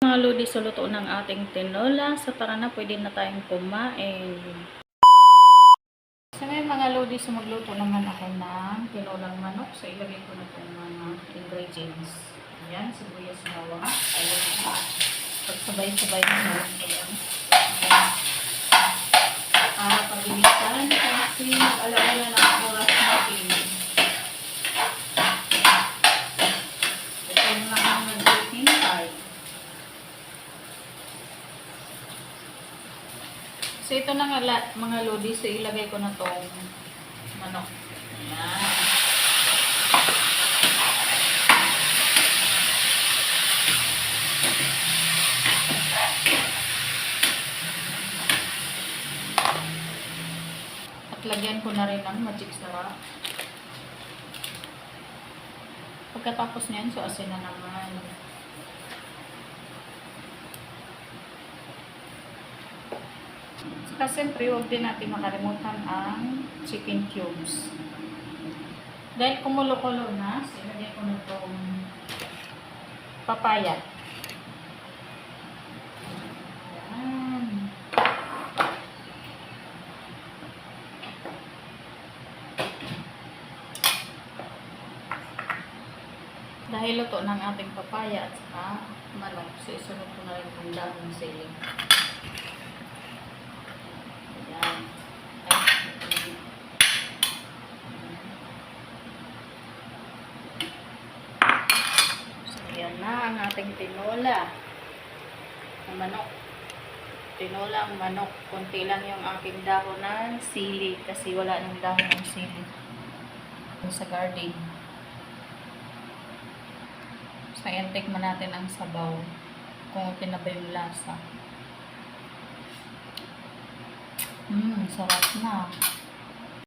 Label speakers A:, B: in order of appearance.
A: Mga lodi, sa luto ng ating tinola. So tara na, pwede na tayong kumain. So ngayon mga lodi, so magluto naman ako ng tinolang manok. So ilagay ko na itong mga ingredients. Ayan, sibuyas, bawang. Ayan, pagsabay-sabay na naman ko yan. Para pabilisan kasi mag-alaala na ang oras natin. Ito na ang nag-waiting time. So ito na nga mga lodi, so ilagay ko na tong manok. Ayan. At lagyan ko na rin ng magic sarap. Pagkatapos niyan, so asin na naman. Saka siyempre, huwag din natin makalimutan ang chicken cubes. Dahil kumulo-kulo na, silagay ko na itong papaya. Ayan. Dahil luto ng ating papaya at saka manok, so isunod ko na rin itong daming siling. Yan na ang ating tinola ng manok. Tinolang manok. Kunti lang yung aking dahon ng sili kasi wala nang dahon ng sili sa garden. So, ayan, tikman natin ang sabaw kung okay na ba yung lasa. Sarap na.